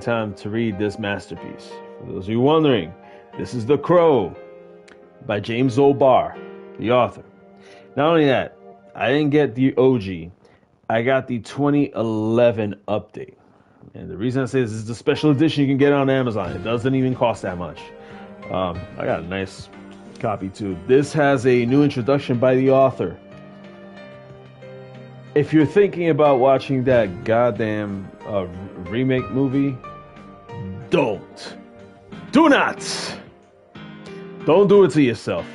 time to read this masterpiece. For those of you wondering, this is The Crow by James O'Barr, the author. Not only that, I didn't get the OG, I got the 2011 update. And the reason I say this is the special edition you can get on Amazon. It doesn't even cost that much. I got a nice copy too. This has a new introduction by the author. If you're thinking about watching that goddamn remake movie, don't. Do not. Don't do it to yourself.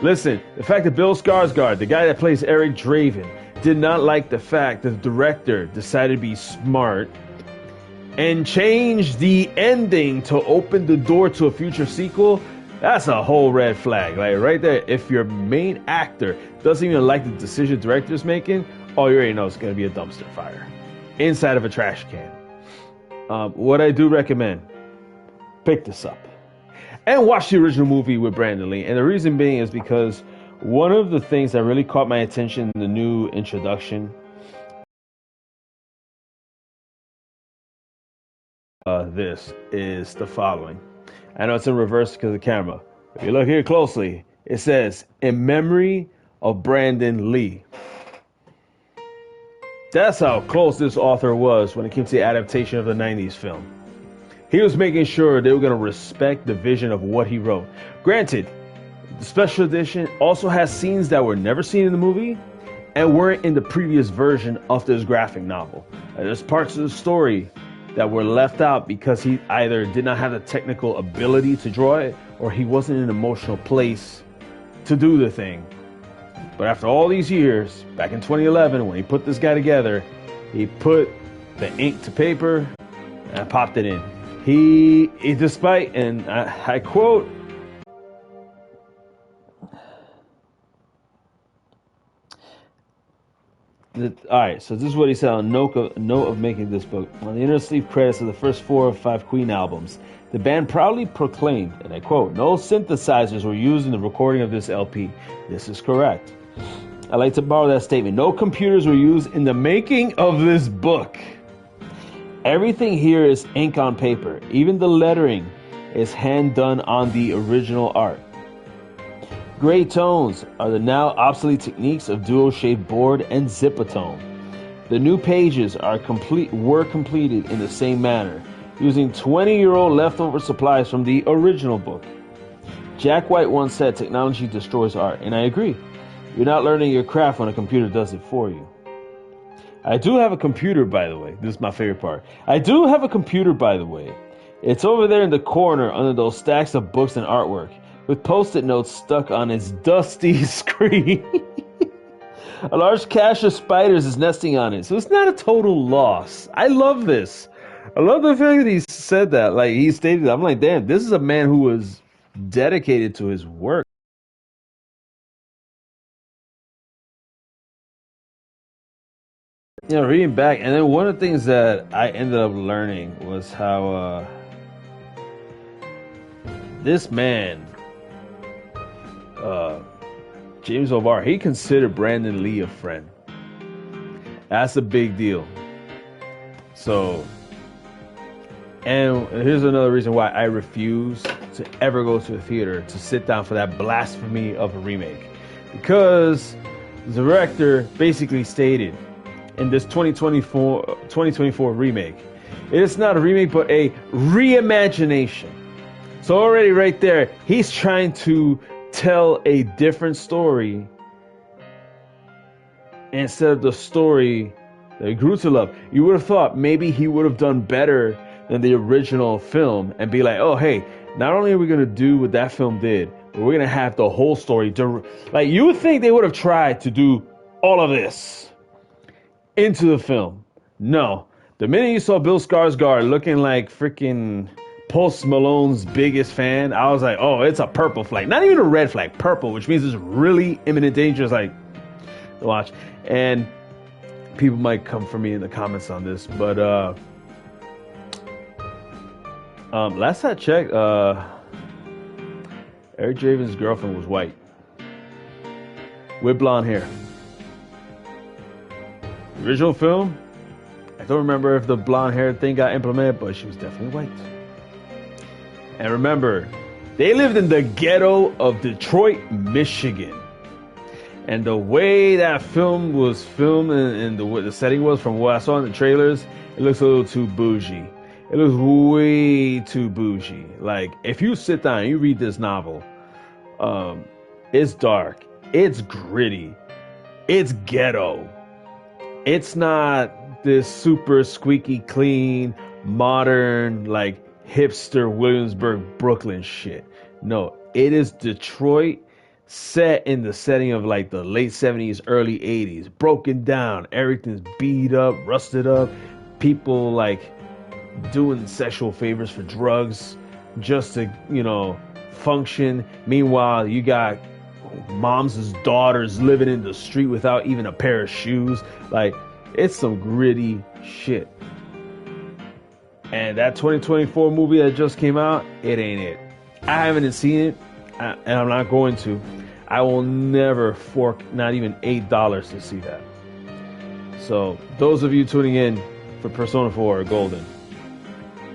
Listen, the fact that Bill Skarsgård, the guy that plays Eric Draven, did not like the fact that the director decided to be smart and change the ending to open the door to a future sequel, that's a whole red flag. Like right there, if your main actor doesn't even like the decision the director's making, oh, you already know it's going to be a dumpster fire inside of a trash can. What I do recommend, pick this up and watch the original movie with Brandon Lee. And the reason being is because one of the things that really caught my attention in the new introduction, this is the following. I know it's in reverse because of the camera. If you look here closely, it says, "In memory of Brandon Lee." That's how close this author was when it came to the adaptation of the 90s film. He was making sure they were going to respect the vision of what he wrote. Granted, the special edition also has scenes that were never seen in the movie and weren't in the previous version of this graphic novel. There's parts of the story that were left out because he either did not have the technical ability to draw it or he wasn't in an emotional place to do the thing. But after all these years, back in 2011, when he put this guy together, he put the ink to paper and popped it in. He despite, and I quote, alright, so this is what he said on note of making this book. On the inner sleeve credits of the first 4 or 5 Queen albums, the band proudly proclaimed, and I quote, "No synthesizers were used in the recording of this LP." This is correct. I like to borrow that statement. No computers were used in the making of this book. Everything here is ink on paper. Even the lettering is hand done on the original art. Gray tones are the now obsolete techniques of duo-shaped board and zipatone. The new pages were completed in the same manner, using 20-year-old leftover supplies from the original book. Jack White once said, "Technology destroys art," and I agree. You're not learning your craft when a computer does it for you. I do have a computer, by the way. This is my favorite part. I do have a computer, by the way. It's over there in the corner under those stacks of books and artwork, with post-it notes stuck on its dusty screen. A large cache of spiders is nesting on it, so it's not a total loss. I love this. I love the fact that he said that. Like, he stated, I'm like, damn, this is a man who was dedicated to his work. You know, reading back, and then one of the things that I ended up learning was how this man, James O'Barr, he considered Brandon Lee a friend. That's a big deal. So, and here's another reason why I refuse to ever go to a theater to sit down for that blasphemy of a remake. Because the director basically stated in this 2024 remake, it is not a remake but a reimagination. So already right there, he's trying to tell a different story instead of the story that he grew to love. You would have thought maybe he would have done better than the original film and be like, oh, hey, not only are we going to do what that film did, but we're going to have the whole story. Like, you would think they would have tried to do all of this into the film. No. The minute you saw Bill Skarsgård looking like freaking Post Malone's biggest fan, I was like, oh, it's a purple flag. Not even a red flag, purple, which means it's really imminent danger. It's like, watch. And people might come for me in the comments on this, but last I checked, Eric Draven's girlfriend was white with blonde hair. The original film, I I don't remember if the blonde hair thing got implemented, but she was definitely white. And remember, they lived in the ghetto of Detroit, Michigan. And the way that film was filmed and the setting was, from what I saw in the trailers, it looks a little too bougie. It looks way too bougie. Like, if you sit down and you read this novel, it's dark, it's gritty, it's ghetto. It's not this super squeaky clean, modern, like hipster Williamsburg, Brooklyn shit. No, it is Detroit set in the setting of like the late 70s, early 80s. Broken down, everything's beat up, rusted up. People like doing sexual favors for drugs just to, function. Meanwhile, you got moms' daughters living in the street without even a pair of shoes. Like, it's some gritty shit. And that 2024 movie that just came out, it ain't it. I haven't seen it, and I'm not going to. I will never fork not even $8 to see that. So, those of you tuning in for Persona 4 Golden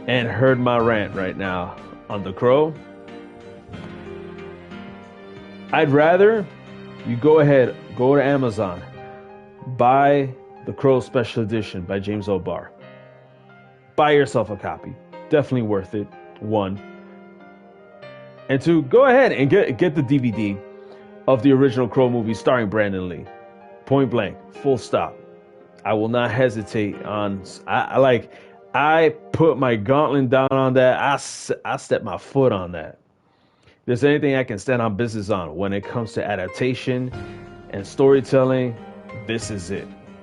and heard my rant right now on The Crow, I'd rather you go ahead, go to Amazon, buy The Crow Special Edition by James O'Barr. Buy yourself a copy. Definitely worth it. 1. And 2, go ahead and get the DVD of the original Crow movie starring Brandon Lee. Point blank. Full stop. I will not hesitate on... I put my gauntlet down on that. I stepped my foot on that. If there's anything I can stand on business on when it comes to adaptation and storytelling, this is it.